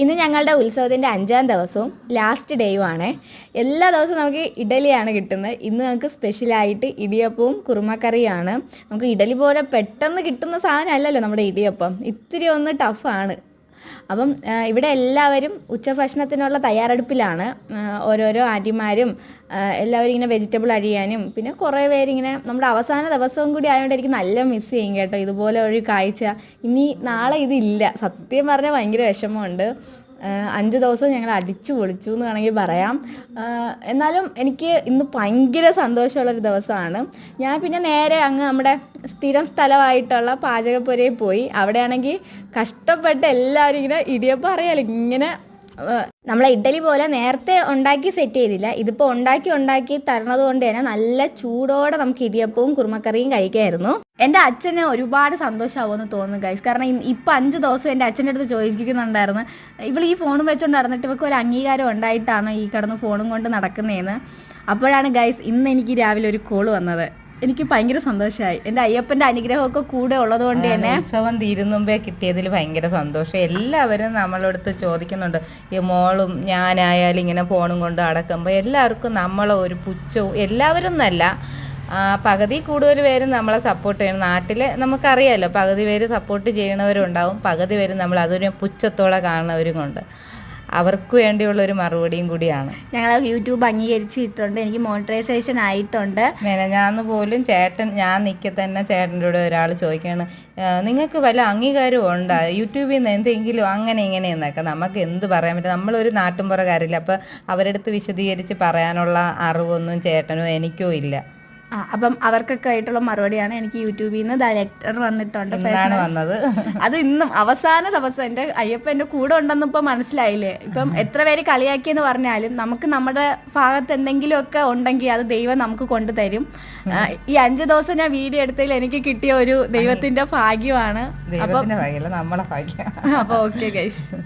ഇന്ന് ഞങ്ങളുടെ ഉത്സവത്തിൻ്റെ 5-ാം ദിവസവും ലാസ്റ്റ് ഡേയും ആണ്. എല്ലാ ദിവസവും നമുക്ക് ഇഡലിയാണ് കിട്ടുന്നത്. ഇന്ന് നമുക്ക് സ്പെഷ്യലായിട്ട് ഇടിയപ്പവും കുറുമക്കറിയാണ്. നമുക്ക് ഇഡലി പോലെ പെട്ടെന്ന് കിട്ടുന്ന സാധനമല്ലല്ലോ നമ്മുടെ ഇടിയപ്പം, ഇത്തിരി ഒന്ന് ടഫാണ്. അപ്പം ഇവിടെ എല്ലാവരും ഉച്ചഭക്ഷണത്തിനുള്ള തയ്യാറെടുപ്പിലാണ്. ഓരോരോ ആൻറ്റിമാരും എല്ലാവരും ഇങ്ങനെ വെജിറ്റബിൾ അരിയാനും, പിന്നെ കുറേ പേരിങ്ങനെ നമ്മുടെ അവസാന ദിവസവും കൂടി ആയതുകൊണ്ട് എനിക്ക് നല്ല മിസ് ചെയ്യും കേട്ടോ ഇതുപോലെ ഒരു കാഴ്ച. ഇനി നാളെ ഇതില്ല. സത്യം പറഞ്ഞാൽ ഭയങ്കര വിഷമമുണ്ട്. 5 ദിവസം ഞങ്ങൾ അടിച്ചു പൊളിച്ചു എന്ന് വേണമെങ്കിൽ പറയാം. എന്നാലും എനിക്ക് ഇന്ന് ഭയങ്കര സന്തോഷമുള്ളൊരു ദിവസമാണ്. ഞാൻ പിന്നെ നേരെ അങ്ങ് നമ്മുടെ സ്ഥിരം സ്ഥലമായിട്ടുള്ള പാചകപ്പുരയിൽ പോയി. അവിടെയാണെങ്കിൽ കഷ്ടപ്പെട്ട് എല്ലാവരും ഇങ്ങനെ ഇടിയപ്പം അറിയാലോ, ഇങ്ങനെ നമ്മളെ ഇഡ്ഡലി പോലെ നേരത്തെ ഉണ്ടാക്കി സെറ്റ് ചെയ്തില്ല. ഇതിപ്പോൾ ഉണ്ടാക്കി തരണത് കൊണ്ട് തന്നെ നല്ല ചൂടോടെ നമുക്ക് ഇടിയപ്പവും കുറുമക്കറിയും കഴിക്കായിരുന്നു. എൻ്റെ അച്ഛന് ഒരുപാട് സന്തോഷമാവുമെന്ന് തോന്നുന്നു ഗൈസ്. കാരണം ഇപ്പം 5 ദിവസം എൻ്റെ അച്ഛൻ്റെ അടുത്ത് ചോദിക്കുന്നുണ്ടായിരുന്നു, ഇവൾ ഈ ഫോണും വെച്ചുകൊണ്ട് നടന്നിട്ട് ഇവർക്ക് ഒരു അംഗീകാരം ഉണ്ടായിട്ടാണ് ഈ കിടന്ന് ഫോണും കൊണ്ട് നടക്കുന്നതെന്ന്. അപ്പോഴാണ് ഗൈസ് ഇന്ന് എനിക്ക് രാവിലെ ഒരു കോൾ വന്നത്. എനിക്ക് ഭയങ്കര സന്തോഷമായി. എൻ്റെ അയ്യപ്പൻ്റെ അനുഗ്രഹമൊക്കെ കൂടെ ഉള്ളത് കൊണ്ട് തന്നെ ഉത്സവം തീരുന്നുമ്പേ കിട്ടിയതിൽ ഭയങ്കര സന്തോഷം. എല്ലാവരും നമ്മളടുത്ത് ചോദിക്കുന്നുണ്ട്, ഈ മോളും ഞാനായാലും ഇങ്ങനെ ഫോണും കൊണ്ട് അടക്കുമ്പോൾ എല്ലാവർക്കും നമ്മളെ ഒരു പുച്ഛവും, എല്ലാവരും എന്നല്ല, പകുതി കൂടുതൽ പേരും നമ്മളെ സപ്പോർട്ട് ചെയ്യണം. നാട്ടിൽ നമുക്കറിയാമല്ലോ, പകുതി പേര് സപ്പോർട്ട് ചെയ്യണവരും ഉണ്ടാവും, പകുതി പേര് നമ്മൾ അതൊരു പുച്ഛത്തോടെ കാണുന്നവരും കൊണ്ട്. അവർക്ക് വേണ്ടിയുള്ള ഒരു മറുപടിയും കൂടിയാണ്. ഞങ്ങൾ യൂട്യൂബ് അംഗീകരിച്ചിട്ടുണ്ട്, എനിക്ക് മോണിറ്റൈസേഷൻ ആയിട്ടുണ്ട്. മെനഞ്ഞാന്ന് പോലും ഞാൻ നിൽക്കെ തന്നെ ചേട്ടൻ്റെ കൂടെ ഒരാൾ ചോദിക്കുകയാണ്, നിങ്ങൾക്ക് വല്ല അംഗീകാരവും ഉണ്ടോ യൂട്യൂബിൽ നിന്ന് എന്തെങ്കിലും അങ്ങനെ ഇങ്ങനെയെന്നൊക്കെ. നമുക്ക് എന്ത് പറയാൻ പറ്റും, നമ്മളൊരു നാട്ടുംപുറക്കാരില്ല. അപ്പോൾ അവരുടെ അടുത്ത് വിശദീകരിച്ച് പറയാനുള്ള അറിവൊന്നും ചേട്ടനോ എനിക്കോ ഇല്ല. അപ്പം അവർക്കൊക്കെ ആയിട്ടുള്ള മറുപടിയാണ്. എനിക്ക് യൂട്യൂബിൽ നിന്ന് ലെറ്റർ വന്നിട്ടുണ്ട്, വന്നത്. അത് ഇന്നും അവസാന ദിവസം. എൻ്റെ അയ്യപ്പ എൻ്റെ കൂടെ ഉണ്ടെന്ന് ഇപ്പം മനസ്സിലായില്ലേ. ഇപ്പം എത്ര പേര് കളിയാക്കിയെന്ന് പറഞ്ഞാലും നമുക്ക് നമ്മുടെ ഭാഗത്ത് എന്തെങ്കിലുമൊക്കെ ഉണ്ടെങ്കിൽ അത് ദൈവം നമുക്ക് കൊണ്ടുതരും. ഈ 5 ദിവസം ഞാൻ വീഡിയോ എടുത്തതിൽ എനിക്ക് കിട്ടിയ ഒരു ദൈവത്തിന്റെ ഭാഗ്യമാണ്. നമ്മളെ ഭാഗ്യം. അപ്പൊ ഓക്കെ ഗൈസ്.